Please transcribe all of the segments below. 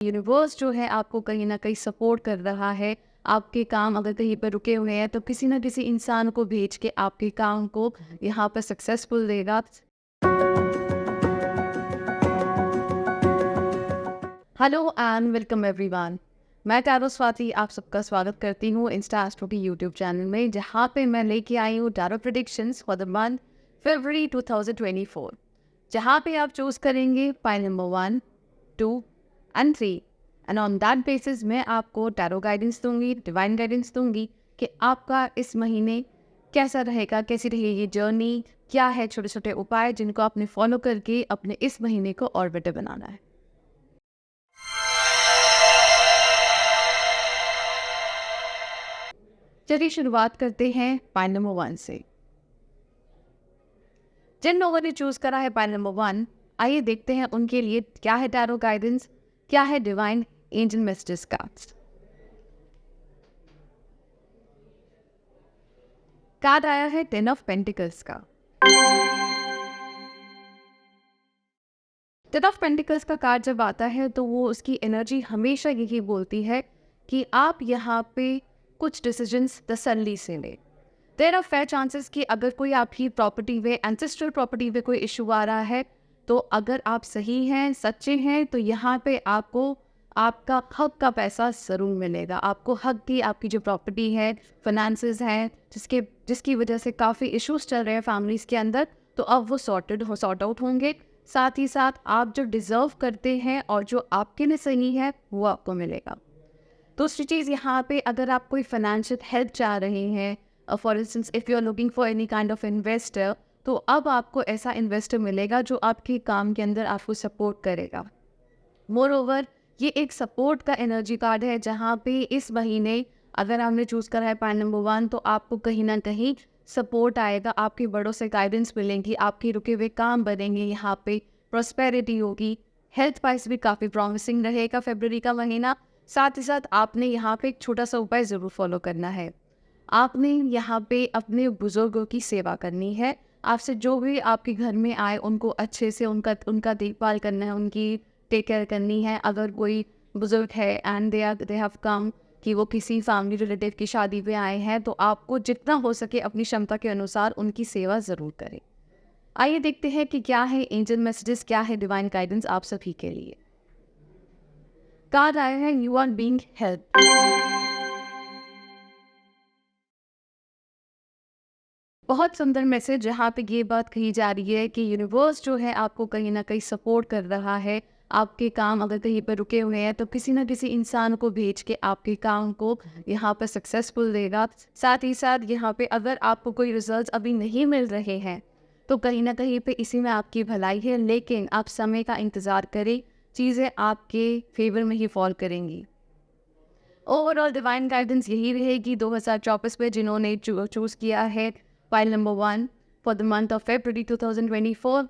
Universe जो है आपको कहीं ना कहीं सपोर्ट कर रहा है। आपके काम अगर कहीं पर रुके हुए हैं तो किसी ना किसी इंसान को भेज के आपके काम को यहाँ पर सक्सेसफुल देगा। Hello and welcome everyone. मैं टैरो स्वाति आप सबका स्वागत करती हूँ इंस्टा एस्ट्रो के यूट्यूब चैनल में, जहाँ पे मैं लेके आई हूँ tarot predictions for the month February 2024, जहाँ पे आप चूज करेंगे pile number 1, 2 and 3 and on that basis मैं आपको टैरो गाइडेंस दूंगी, डिवाइन गाइडेंस दूंगी कि आपका इस महीने कैसा रहेगा, कैसी रहेगी जर्नी, क्या है छोटे छोटे उपाय जिनको आपने फॉलो करके अपने इस महीने को और बेटर बनाना है। चलिए शुरुआत करते हैं पाइल नंबर 1 से। जिन लोगों ने चूज करा है पाइल नंबर 1, आइए देखते हैं उनके लिए क्या है टैरो गाइडेंस, क्या है divine angel messages cards. Card आया है 10 ऑफ पेंटिकल्स का। 10 ऑफ पेंटिकल्स का कार्ड जब आता है तो वो उसकी एनर्जी हमेशा यही बोलती है कि आप यहाँ पे कुछ डिसीजंस तसल्ली से लें। देयर आर फेयर चांसेस कि अगर कोई आपकी प्रॉपर्टी में, एंसेस्ट्रल प्रॉपर्टी में कोई इशू आ रहा है, तो अगर आप सही हैं, सच्चे हैं, तो यहाँ पे आपको आपका हक का पैसा ज़रूर मिलेगा। आपको हक की आपकी जो प्रॉपर्टी है, फाइनेंसेस हैं, जिसकी वजह से काफ़ी इश्यूज चल रहे हैं फैमिलीज़ के अंदर, तो अब वो सॉर्ट आउट होंगे। साथ ही साथ आप जो डिज़र्व करते हैं और जो आपके लिए सही है वो आपको मिलेगा। दूसरी चीज़ यहाँ पे, अगर आप कोई फाइनेंशियल हेल्प चाह रहे हैं, for instance if you are looking for any kind of investor, तो अब आपको ऐसा इन्वेस्टर मिलेगा जो आपके काम के अंदर आपको सपोर्ट करेगा। मोर ओवर ये एक सपोर्ट का एनर्जी कार्ड है, जहाँ पे इस महीने अगर आपने चूज़ करा है पाइल नंबर 1, तो आपको कहीं ना कहीं सपोर्ट आएगा, आपके बड़ों से गाइडेंस मिलेंगी, आपके रुके हुए काम बनेंगे, यहाँ पे प्रॉस्पेरिटी होगी। हेल्थ वाइज भी काफ़ी प्रॉमिसिंग रहेगा फरवरी का महीना। साथ ही साथ आपने यहाँ पे एक छोटा सा उपाय ज़रूर फॉलो करना है। आपने यहाँ पे अपने बुजुर्गों की सेवा करनी है। आपसे जो भी आपके घर में आए उनको अच्छे से उनका देखभाल करना है, उनकी टेक केयर करनी है। अगर कोई बुजुर्ग है एंड दे हैव कम कि वो किसी फैमिली रिलेटिव की शादी पे आए हैं, तो आपको जितना हो सके अपनी क्षमता के अनुसार उनकी सेवा ज़रूर करें। आइए देखते हैं कि क्या है एंजल मैसेजेस, क्या है डिवाइन गाइडेंस आप सभी के लिए। कार्ड आया है यू आर बीइंग हेल्प। बहुत सुंदर मैसेज, जहाँ पे ये बात कही जा रही है कि यूनिवर्स जो है आपको कहीं ना कहीं सपोर्ट कर रहा है। आपके काम अगर कहीं पर रुके हुए हैं तो किसी ना किसी इंसान को भेज के आपके काम को यहाँ पर सक्सेसफुल देगा। साथ ही साथ यहाँ पे अगर आपको कोई रिजल्ट्स अभी नहीं मिल रहे हैं तो कहीं ना कहीं पे इसी में आपकी भलाई है, लेकिन आप समय का इंतज़ार करें, चीज़ें आपके फेवर में ही फॉल करेंगी। ओवरऑल डिवाइन गाइडेंस यही रहेगी 2024 में जिन्होंने चूज़ किया है file number 1 for the month of February 2024।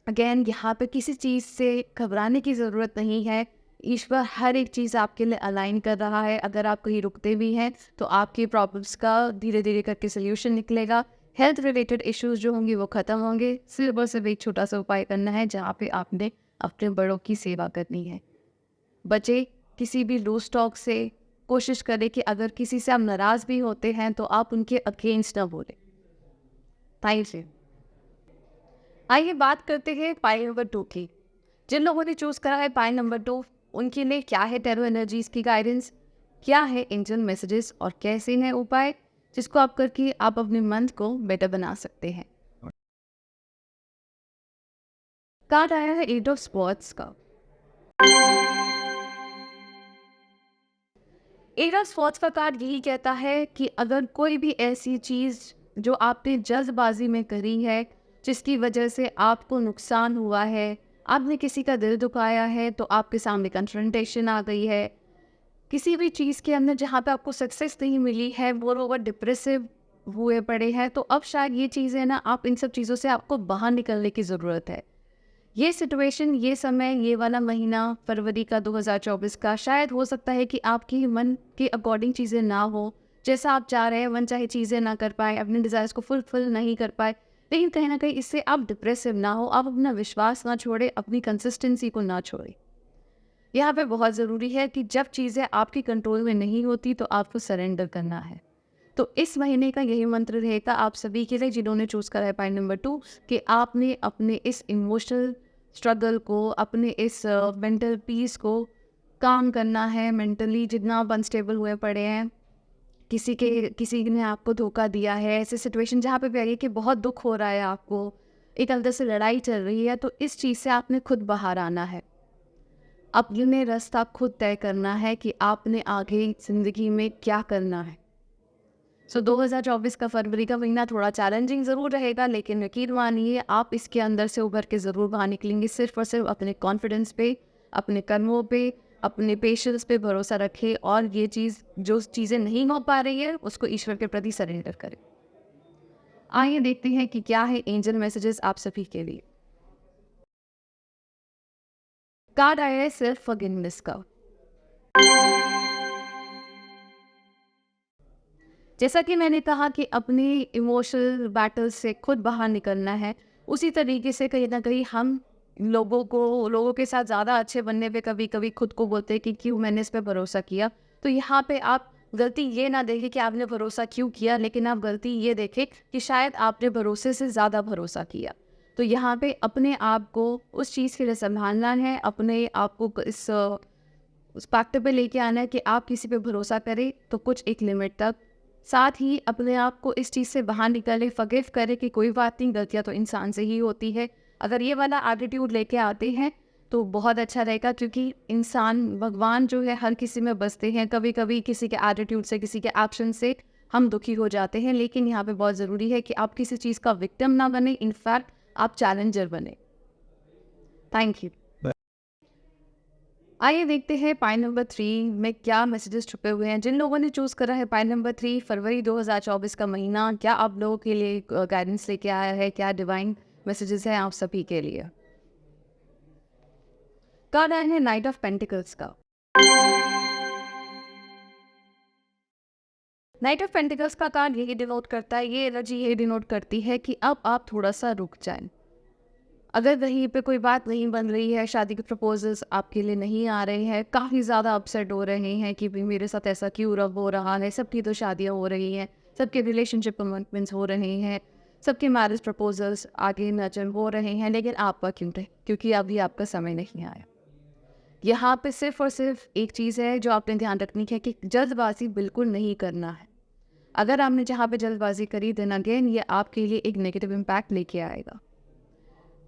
Again यहाँ पे किसी चीज़ से घबराने की ज़रूरत नहीं है। ईश्वर हर एक चीज़ आपके लिए अलाइन कर रहा है। अगर आप कहीं रुकते भी हैं तो आपकी प्रॉब्लम्स का धीरे धीरे करके सोल्यूशन निकलेगा। हेल्थ रिलेटेड इश्यूज जो होंगे वो ख़त्म होंगे। सिर्फ और सिर्फ एक छोटा सा उपाय करना है, जहाँ पे आपने अपने बड़ों की सेवा करनी है। बचे किसी भी लूज टॉक से। कोशिश करें कि अगर किसी से आप नाराज़ भी होते हैं तो आप उनके अगेंस्ट ना बोलें। Thank you. आइए बात करते हैं पाइल नंबर 2 की। जिन लोगों ने चूज़ करा है पाइल नंबर 2, उनके लिए क्या है टैरो एनर्जीज की गाइडेंस, क्या है एंजल मैसेजेस और कैसे हैं उपाय जिसको आप करके आप अपने मंथ को बेटर बना सकते हैं। कार्ड आया है 8 ऑफ स्वॉर्ड्स का। 8 ऑफ स्वॉर्ड्स का कार्ड यही कहता है कि अगर कोई भी ऐसी चीज़ जो आपने जल्दबाजी में करी है, जिसकी वजह से आपको नुकसान हुआ है, आपने किसी का दिल दुखाया है, तो आपके सामने कन्फ्रंटेशन आ गई है। किसी भी चीज़ के अंदर जहाँ पे आपको सक्सेस नहीं मिली है, मोर ओवर डिप्रेसिव हुए पड़े हैं, तो अब शायद ये चीज़ें ना, आप इन सब चीज़ों से आपको बाहर निकलने की ज़रूरत है। ये सिचुएशन, ये समय, ये वाला महीना फरवरी का 2024 का, शायद हो सकता है कि आपकी मन के अकॉर्डिंग चीज़ें ना हो, जैसा आप चाह रहे हैं मन चाहे चीज़ें ना कर पाए, अपने डिज़ायर्स को फुलफिल नहीं कर पाए। लेकिन कहीं ना कहीं इससे आप डिप्रेसिव ना हो, आप अपना विश्वास ना छोड़े, अपनी कंसिस्टेंसी को ना छोड़े। यहाँ पे बहुत ज़रूरी है कि जब चीज़ें आपके कंट्रोल में नहीं होती तो आपको सरेंडर करना है। तो इस महीने का यही मंत्र रहेगा आप सभी के लिए जिन्होंने चूज़ करा है पॉइंट नंबर 2 कि आपने अपने इस इमोशनल स्ट्रगल को, अपने इस मेंटल पीस को काम करना है। मेंटली जितना आप अनस्टेबल हुए पड़े हैं, किसी ने आपको धोखा दिया है, ऐसे सिचुएशन जहाँ पे भी आ रही है कि बहुत दुख हो रहा है आपको, एक अंदर से लड़ाई चल रही है, तो इस चीज़ से आपने खुद बाहर आना है। अपने रास्ता खुद तय करना है कि आपने आगे ज़िंदगी में क्या करना है। 2024 का फरवरी का महीना थोड़ा चैलेंजिंग ज़रूर रहेगा, लेकिन यकीन मानिए आप इसके अंदर से उभर के ज़रूर बाहर निकलेंगे। सिर्फ और सिर्फ अपने कॉन्फिडेंस पे, अपने कर्मों पे, अपने पेशेंस पे भरोसा रखें और ये चीज़ जो चीज़ें नहीं हो पा रही है उसको ईश्वर के प्रति सरेंडर करें। आइए देखते हैं कि क्या है एंजल मैसेजेस आप सभी के लिए। कार्ड आया है सेल्फ फॉरगिवनेस का। जैसा कि मैंने कहा कि अपने इमोशनल बैटल से खुद बाहर निकलना है, उसी तरीके से कहीं ना कहीं हम लोगों के साथ ज़्यादा अच्छे बनने पे कभी कभी खुद को बोलते हैं कि क्यों मैंने इस पे भरोसा किया। तो यहाँ पे आप गलती ये ना देखें कि आपने भरोसा क्यों किया, लेकिन आप गलती ये देखें कि शायद आपने भरोसे से ज़्यादा भरोसा किया। तो यहाँ पे अपने आप को उस चीज़ के लिए संभालना है, अपने आप को उस फैक्टर पे लेके आना है कि आप किसी पे भरोसा करें तो कुछ एक लिमिट तक, साथ ही अपने आप को इस चीज़ से बाहर निकालें, फॉरगिव करें कि कोई बात नहीं, गलतियाँ तो इंसान से ही होती है। अगर ये वाला एटीट्यूड लेके आते हैं तो बहुत अच्छा रहेगा, क्योंकि इंसान भगवान जो है हर किसी में बसते हैं। कभी कभी किसी के एटीट्यूड से, किसी के एक्शन से हम दुखी हो जाते हैं, लेकिन यहाँ पे बहुत ज़रूरी है कि आप किसी चीज़ का विक्टिम ना बने, इनफैक्ट आप चैलेंजर बने। Thank you. आइए देखते हैं पॉइंट नंबर 3 में क्या मैसेजेस छुपे हुए हैं। जिन लोगों ने चूज़ करा है पॉइंट नंबर 3 फरवरी 2024 का महीना क्या आप लोगों के लिए गाइडेंस लेके आया है, क्या डिवाइन मैसेजेस हैं आप सभी के लिए। कार्ड आया है नाइट ऑफ पेंटिकल्स का। नाइट ऑफ पेंटिकल्स का कार्ड यही डिनोट करता है, ये एनर्जी यही डिनोट करती है कि अब आप थोड़ा सा रुक जाएं। अगर वहीं पे कोई बात नहीं बन रही है, शादी के प्रपोजल्स आपके लिए नहीं आ रहे हैं, काफ़ी ज़्यादा अपसेट हो रहे हैं कि भाई मेरे साथ ऐसा क्यों हो रहा है, सबकी तो शादियाँ हो रही हैं, सबके रिलेशनशिप कमिटमेंट्स हो रहे हैं, सबके मैरिज प्रपोजल्स आगे नजर हो रहे हैं, लेकिन आपका क्यों नहीं? क्योंकि अभी आपका समय नहीं आया। यहाँ पे सिर्फ और सिर्फ एक चीज़ है जो आपने ध्यान रखनी है कि जल्दबाजी बिल्कुल नहीं करना है। अगर आपने जहाँ पे जल्दबाजी करी, देन अगेन ये आपके लिए एक नेगेटिव इम्पैक्ट लेके आएगा।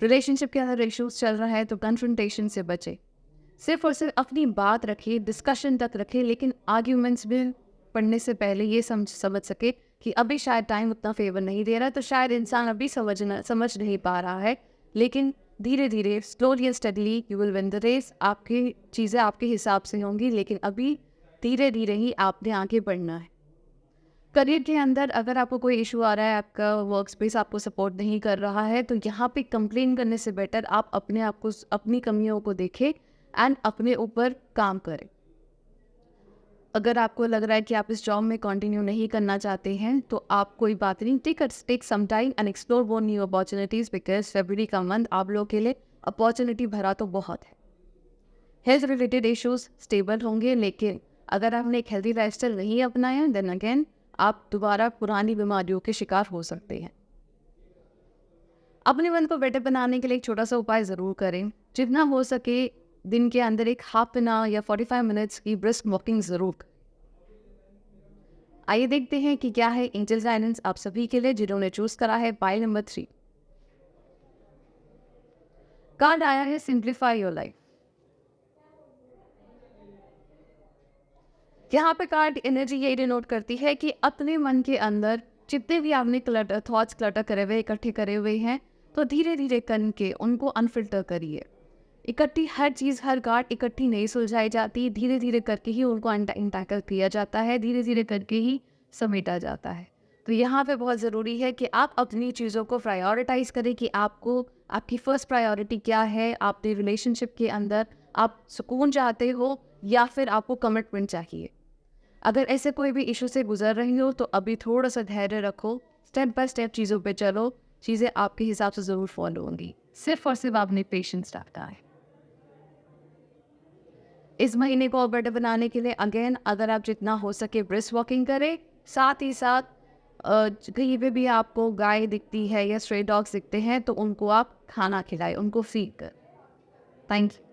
रिलेशनशिप के अंदर इश्यूज चल रहा है तो कन्फ्रंटेशन से बचे, सिर्फ और सिर्फ अपनी बात रखिए, डिस्कशन तक रखिए, लेकिन आर्ग्यूमेंट्स में पढ़ने से पहले ये समझ सके कि अभी शायद टाइम उतना फेवर नहीं दे रहा, तो शायद इंसान अभी समझ नहीं पा रहा है, लेकिन धीरे धीरे slowly and steadily you will win the race. आपकी चीज़ें आपके हिसाब से होंगी, लेकिन अभी धीरे धीरे ही आपने आगे बढ़ना है। करियर के अंदर अगर आपको कोई इशू आ रहा है, आपका वर्क स्पेस आपको सपोर्ट नहीं कर रहा है, तो यहाँ पे कंप्लेन करने से बेटर आप अपने आप को, अपनी कमियों को देखें एंड अपने ऊपर काम करें। अगर आपको लग रहा है कि आप इस जॉब में कंटिन्यू नहीं करना चाहते हैं, तो आप कोई बात नहीं, take some time and explore वो न्यू अपॉर्चुनिटीज़, बिकॉज फरवरी का मंथ आप लोगों के लिए अपॉर्चुनिटी भरा तो बहुत है। हेल्थ रिलेटेड इश्यूज स्टेबल होंगे, लेकिन अगर आपने एक हेल्दी लाइफस्टाइल नहीं अपनाया, देन अगेन आप दोबारा पुरानी बीमारियों के शिकार हो सकते हैं। अपने मन को बेटर बनाने के लिए एक छोटा सा उपाय ज़रूर करें। जितना हो सके दिन के अंदर एक हाफ एन आवर या 45 मिनट्स की ब्रिस्क वॉकिंग ज़रूर करें। आइए देखते हैं कि क्या है एंजल गाइडेंस आप सभी के लिए जिन्होंने चूज़ करा है पाइल नंबर 3। कार्ड आया है सिंप्लीफाई योर लाइफ। यहाँ पे कार्ड एनर्जी यही डिनोट करती है कि अपने मन के अंदर जितने भी आपने थॉट्स क्लटर करे हुए, इकट्ठे करे हुए हैं, तो धीरे धीरे करके उनको अनफिल्टर करिए। इकट्ठी हर चीज़, हर गांठ इकट्ठी नहीं सुलझाई जाती, धीरे धीरे करके ही उनको इंटैकल किया जाता है, धीरे धीरे करके ही समेटा जाता है। तो यहाँ पे बहुत ज़रूरी है कि आप अपनी चीज़ों को प्रायोरिटाइज़ करें कि आपको, आपकी फर्स्ट प्रायोरिटी क्या है। आपके रिलेशनशिप के अंदर आप सुकून चाहते हो या फिर आपको कमिटमेंट चाहिए। अगर ऐसे कोई भी इशू से गुजर रही हो तो अभी थोड़ा सा धैर्य रखो, स्टेप बाय स्टेप चीज़ों पे चलो, चीज़ें आपके हिसाब से ज़रूर फॉलो होंगी। सिर्फ और सिर्फ आपने पेशेंस रखना है। इस महीने को और बेटर बनाने के लिए अगेन अगर आप जितना हो सके ब्रिस्क वॉकिंग करें, साथ ही साथ कहीं पे भी आपको गाय दिखती है या स्ट्रे डॉग्स दिखते हैं तो उनको आप खाना खिलाएं, उनको फीड कर। Thank you.